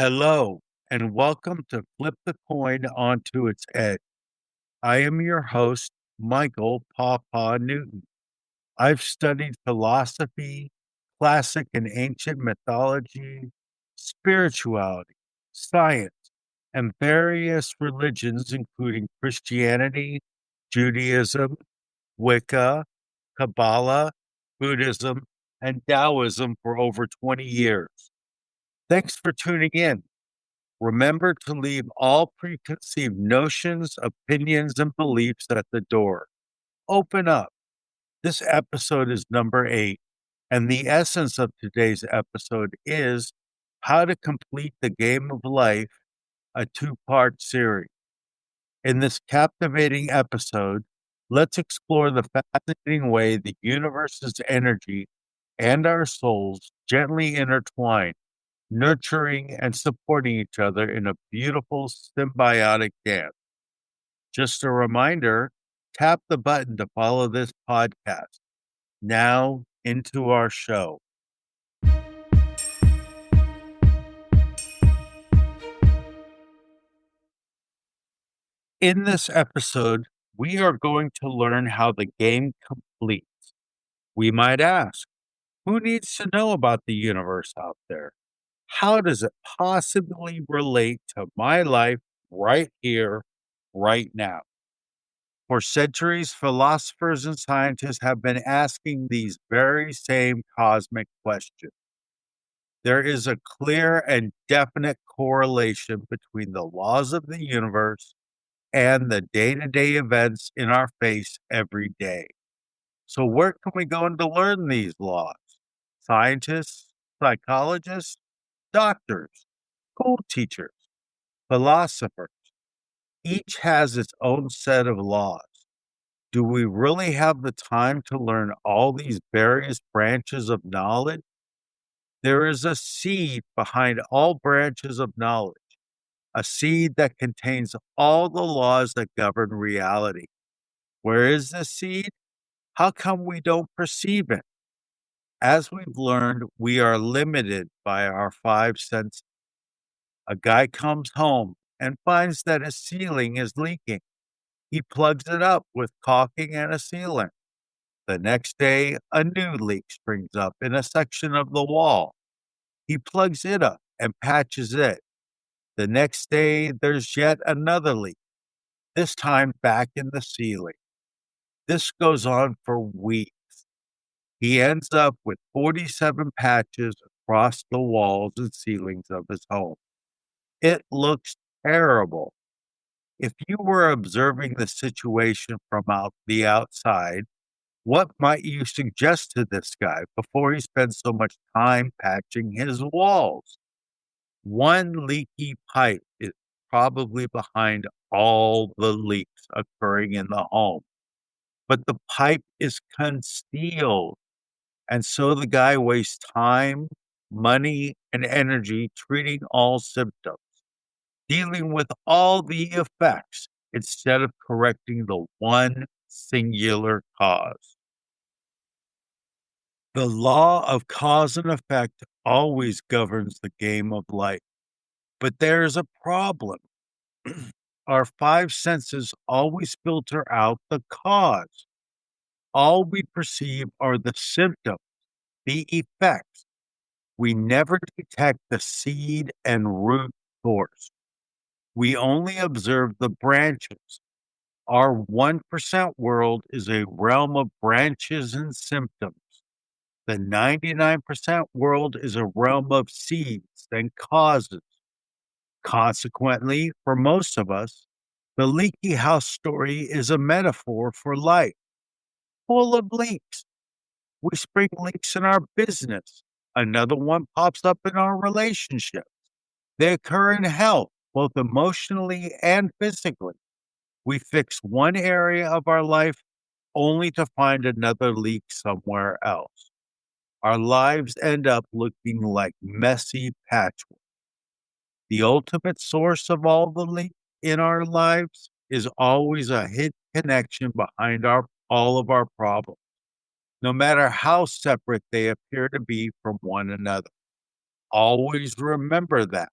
Hello, and welcome to Flip the Coin Onto Its Edge. I am your host, Michael Pawpaw Newton. I've studied philosophy, classic and ancient mythology, spirituality, science, and various religions, including Christianity, Judaism, Wicca, Kabbalah, Buddhism, and Taoism for over 20 years. Thanks for tuning in. Remember to leave all preconceived notions, opinions, and beliefs at the door. Open up. This episode is number 8, and the essence of today's episode is how to complete the game of life, a 2-part series. In this captivating episode, let's explore the fascinating way the universe's energy and our souls gently intertwine, nurturing and supporting each other in a beautiful symbiotic dance. Just a reminder, tap the button to follow this podcast. Now into our show. In this episode, we are going to learn how the game completes. We might ask, who needs to know about the universe out there? How does it possibly relate to my life right here, right now? For centuries, philosophers and scientists have been asking these very same cosmic questions. There is a clear and definite correlation between the laws of the universe and the day-to-day events in our face every day. So where can we go to learn these laws? Scientists, psychologists, doctors, school teachers, philosophers. Each has its own set of laws. Do we really have the time to learn all these various branches of knowledge? There is a seed behind all branches of knowledge, a seed that contains all the laws that govern reality. Where is this seed? How come we don't perceive it? As we've learned, we are limited by our 5 senses. A guy comes home and finds that his ceiling is leaking. He plugs it up with caulking and a sealant. The next day, a new leak springs up in a section of the wall. He plugs it up and patches it. The next day, there's yet another leak, this time back in the ceiling. This goes on for weeks. He ends up with 47 patches across the walls and ceilings of his home. It looks terrible. If you were observing the situation from the outside, what might you suggest to this guy before he spends so much time patching his walls? One leaky pipe is probably behind all the leaks occurring in the home, but the pipe is concealed. And so the guy wastes time, money, and energy treating all symptoms, dealing with all the effects instead of correcting the one singular cause. The law of cause and effect always governs the game of life, but there's a problem. Our 5 senses always filter out the cause. All we perceive are the symptoms, the effects. We never detect the seed and root source. We only observe the branches. Our 1% world is a realm of branches and symptoms. The 99% world is a realm of seeds and causes. Consequently, for most of us, the leaky house story is a metaphor for life, full of leaks. We spring leaks in our business. Another one pops up in our relationships. They occur in health, both emotionally and physically. We fix one area of our life only to find another leak somewhere else. Our lives end up looking like messy patchwork. The ultimate source of all the leaks in our lives is always a hidden connection behind all of our problems, no matter how separate they appear to be from one another. Always remember that.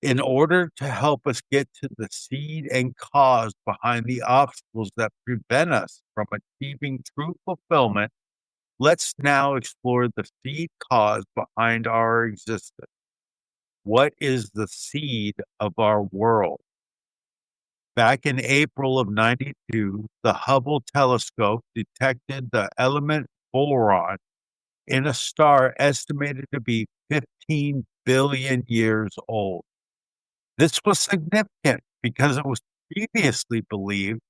In order to help us get to the seed and cause behind the obstacles that prevent us from achieving true fulfillment, let's now explore the seed cause behind our existence. What is the seed of our world? Back in April of 92, the Hubble telescope detected the element boron in a star estimated to be 15 billion years old. This was significant because it was previously believed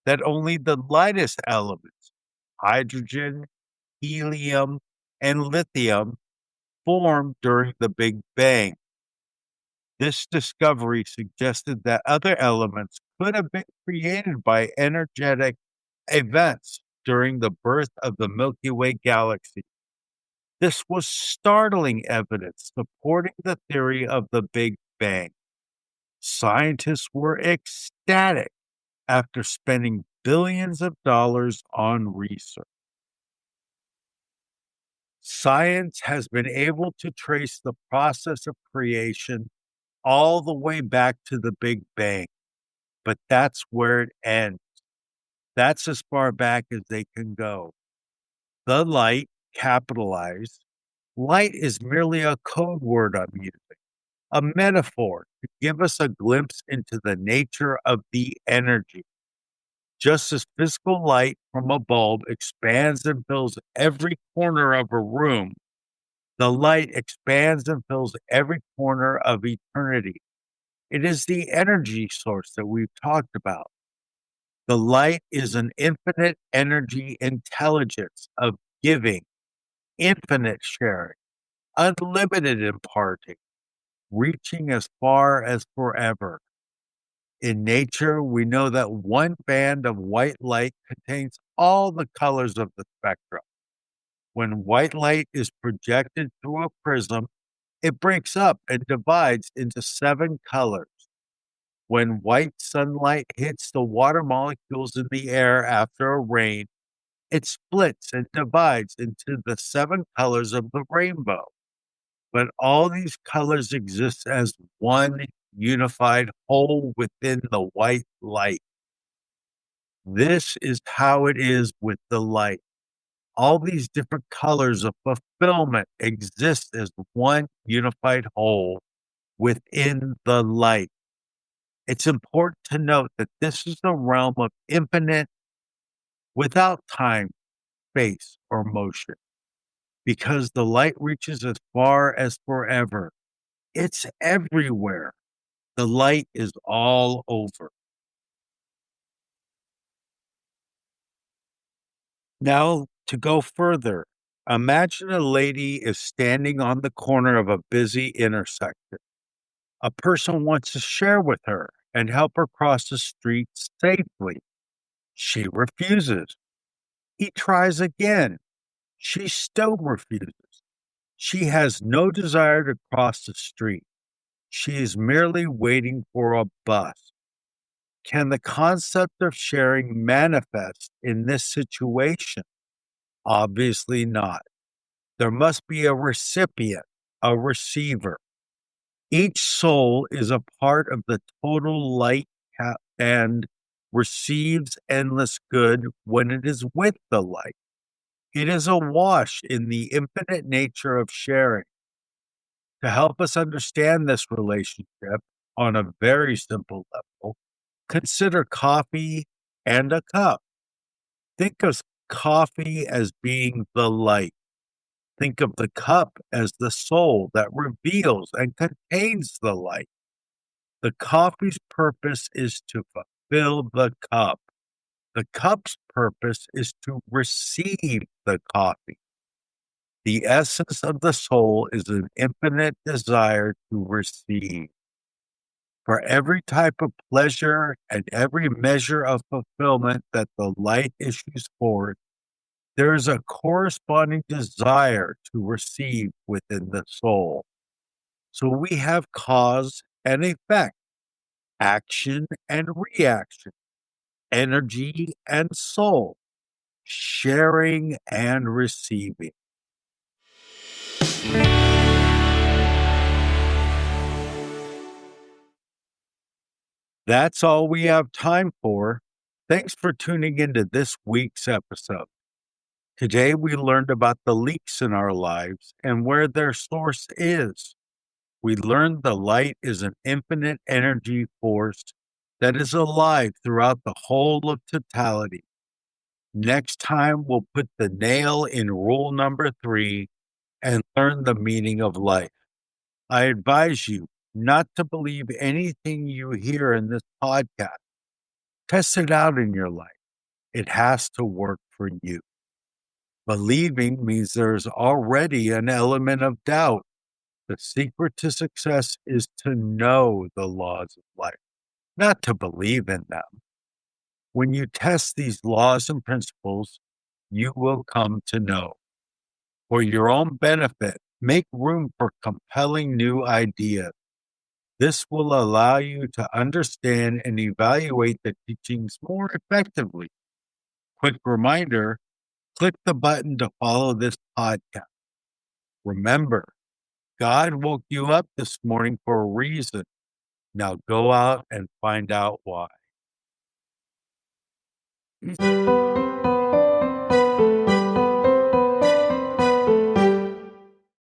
that only the lightest elements, hydrogen, helium, and lithium, formed during the Big Bang. This discovery suggested that other elements could have been created by energetic events during the birth of the Milky Way galaxy. This was startling evidence supporting the theory of the Big Bang. Scientists were ecstatic after spending billions of dollars on research. Science has been able to trace the process of creation all the way back to the Big Bang, but that's where it ends. That's as far back as they can go. The light, capitalized, light is merely a code word I'm using, a metaphor to give us a glimpse into the nature of the energy. Just as physical light from a bulb expands and fills every corner of a room, the light expands and fills every corner of eternity. It is the energy source that we've talked about. The light is an infinite energy intelligence of giving, infinite sharing, unlimited imparting, reaching as far as forever. In nature, we know that one band of white light contains all the colors of the spectrum. When white light is projected through a prism, it breaks up and divides into 7 colors. When white sunlight hits the water molecules in the air after a rain, it splits and divides into the 7 colors of the rainbow. But all these colors exist as one unified whole within the white light. This is how it is with the light. All these different colors of fulfillment exist as one unified whole within the light. It's important to note that this is the realm of infinite without time, space, or motion, because the light reaches as far as forever. It's everywhere. The light is all over. Now, to go further, imagine a lady is standing on the corner of a busy intersection. A person wants to share with her and help her cross the street safely. She refuses. He tries again. She still refuses. She has no desire to cross the street. She is merely waiting for a bus. Can the concept of sharing manifest in this situation? Obviously not. There must be a recipient, a receiver. Each soul is a part of the total light and receives endless good when it is with the light. It is awash in the infinite nature of sharing. To help us understand this relationship on a very simple level, consider coffee and a cup. Think of coffee as being the light. Think of the cup as the soul that reveals and contains the light. The coffee's purpose is to fulfill the cup. The cup's purpose is to receive the coffee. The essence of the soul is an infinite desire to receive. For every type of pleasure and every measure of fulfillment that the light issues forth, there is a corresponding desire to receive within the soul. So we have cause and effect, action and reaction, energy and soul, sharing and receiving. That's all we have time for. Thanks for tuning into this week's episode. Today, we learned about the leaks in our lives and where their source is. We learned the light is an infinite energy force that is alive throughout the whole of totality. Next time, we'll put the nail in rule number 3 and learn the meaning of life. I advise you not to believe anything you hear in this podcast. Test it out in your life. It has to work for you. Believing means there's already an element of doubt. The secret to success is to know the laws of life, not to believe in them. When you test these laws and principles, you will come to know. For your own benefit, make room for compelling new ideas. This will allow you to understand and evaluate the teachings more effectively. Quick reminder, click the button to follow this podcast. Remember, God woke you up this morning for a reason. Now go out and find out why.